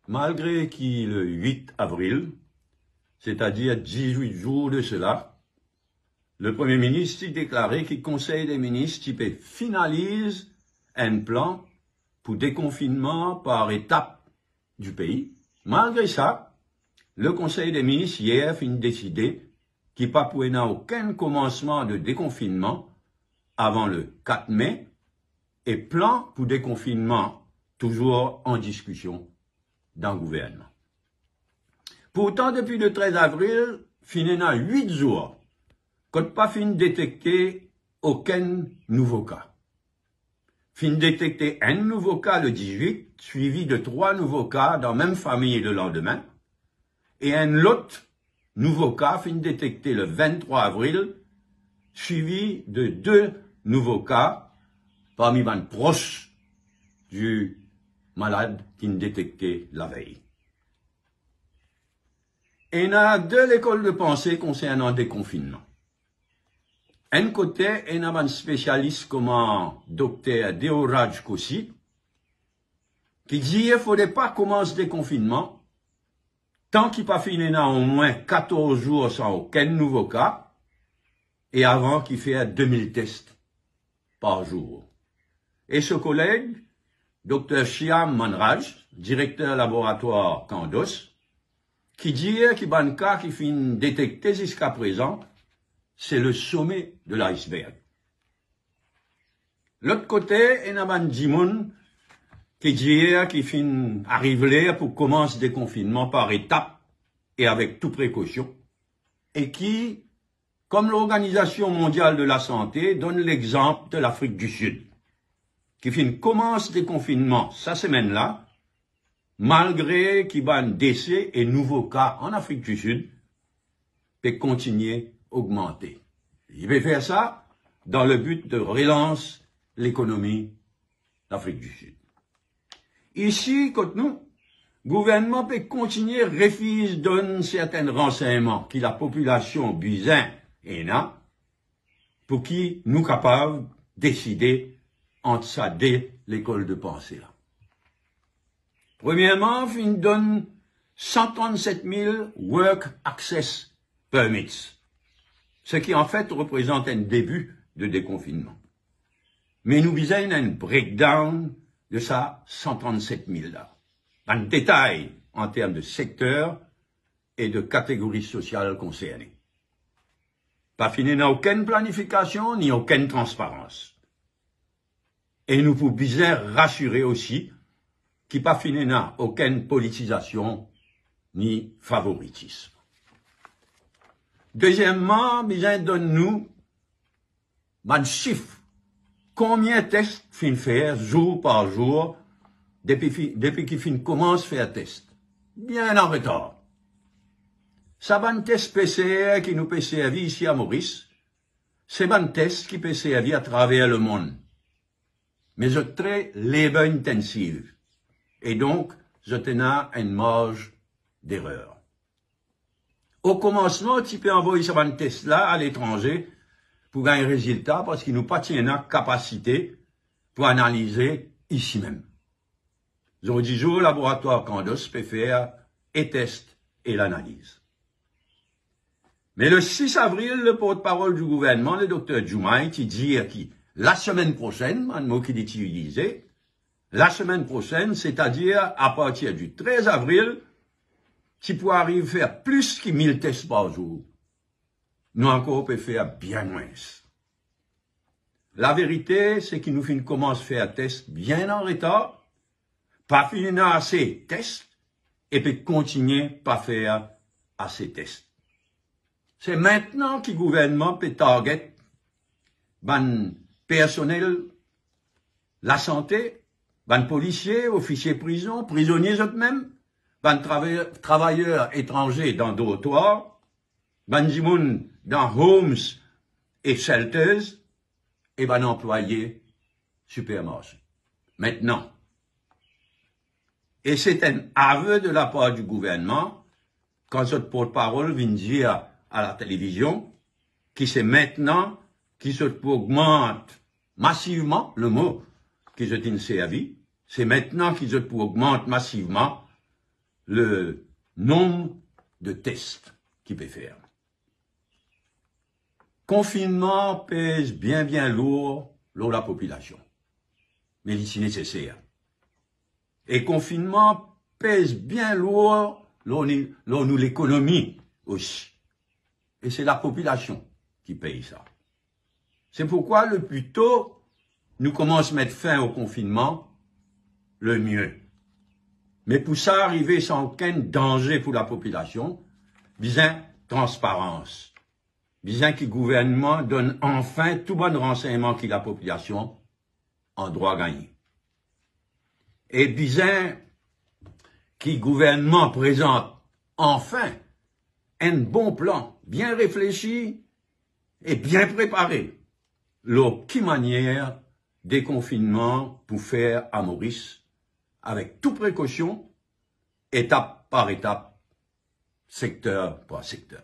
Malgré qu'il le 8 avril, c'est-à-dire 18 jours de cela, le Premier ministre a déclaré que le Conseil des ministres finalise un plan pour déconfinement par étapes du pays. Malgré ça, le Conseil des ministres hier a décidé qu'il n'y a pas aucun commencement de déconfinement avant le 4 mai et plan pour déconfinement toujours en discussion dans le gouvernement. Pourtant, depuis le 13 avril, il y a 8 jours qu'on n'a pas fini de détecter aucun nouveau cas. Fin détecter un nouveau cas le 18, suivi de 3 nouveaux cas dans la même famille le lendemain, et un autre nouveau cas fin détecté le 23 avril, suivi de 2 nouveaux cas parmi les proches du malade qui détecté la veille. Et il y a 2 écoles de pensée concernant le déconfinement. Un côté, il y a un spécialiste comme Dr Deoraj Kossi, qui dit qu'il ne faudrait pas commencer le déconfinement tant qu'il n'y a pas fini au moins 14 jours sans aucun nouveau cas et avant qu'il fasse 2000 tests par jour. Et ce collègue, Dr Shyam Manraj, directeur laboratoire Candos, qui dit qu'il y a un cas qui finit détecté jusqu'à présent, c'est le sommet de l'iceberg. L'autre côté, il y a un Jimoun qui dit qu'il finit arriver pour commencer le déconfinement par étapes et avec toute précaution, et qui, comme l'Organisation mondiale de la santé, donne l'exemple de l'Afrique du Sud, qui finit commence le déconfinement cette semaine-là, malgré qu'il y a un décès et nouveaux cas en Afrique du Sud, peut continuer à augmenter. Il va faire ça dans le but de relancer l'économie d'Afrique du Sud. Ici, quand nous, le gouvernement peut continuer à refuser de donner certains renseignements que la population besoin et a, pour qui nous capables de décider entre ça dès l'école de pensée là. Premièrement, il donne 137 000 Work Access Permits, ce qui en fait représente un début de déconfinement. Mais nous visons un breakdown de ça 137 000 là, en détail en termes de secteur et de catégories sociales concernées. Pas fini n'a aucune planification ni aucune transparence. Et nous pouvons bien rassurer aussi qu'il pas fini n'a aucune politisation ni favoritisme. Deuxièmement, bien donne-nous un chiffre. Combien de tests fin faire jour par jour depuis qu'il fin commence à faire test? Bien en retard. Ça va un test PCR qui nous peut servir ici à Maurice. C'est un test qui peut servir à travers le monde. Mais c'est très labor intensive. Et donc, je tenais une marge d'erreur. Au commencement, tu peux envoyer ce test-là à l'étranger pour gagner un résultat parce qu'il nous pas tient capacité pour analyser ici même. Aujourd'hui, le laboratoire Candos peut faire et test et l'analyse. Mais le 6 avril, le porte-parole du gouvernement, le docteur Diomaye, qui dit que la semaine prochaine, un mot qu'il utilisait, la semaine prochaine, c'est-à-dire à partir du 13 avril, tu peux arriver à faire plus que 1000 tests par jour. Nous encore, on peut faire bien moins. La vérité, c'est qu'il nous fait commence à faire test bien en retard, pas finir assez tests, et puis continuer pas faire assez tests. C'est maintenant que le gouvernement peut target ban personnel, la santé, ban policiers, officiers prison, prisonniers eux-mêmes, ban travailleurs étrangers dans dortoirs, ban jimoun dans homes et shelters, et ban employés supermarchés. Maintenant. Et c'est un aveu de la part du gouvernement, quand ce porte-parole vient dire à la télévision, qui c'est maintenant qui se augmente massivement, le mot qui se servi, c'est maintenant qui se augmente massivement le nombre de tests qu'il peut faire. Confinement pèse bien lourd la population. Mais ici nécessaire. Et confinement pèse bien lourd nous l'économie aussi. Et c'est la population qui paye ça. C'est pourquoi le plus tôt nous commençons à mettre fin au confinement, le mieux. Mais pour ça arriver sans aucun danger pour la population, besoin transparence. Besoin que le gouvernement donne enfin tout bon renseignement que la population en droit gagner. Et besoin que le gouvernement présente enfin un bon plan, bien réfléchi et bien préparé. Qui manière déconfinement pour faire à Maurice avec toute précaution, étape par étape, secteur par secteur.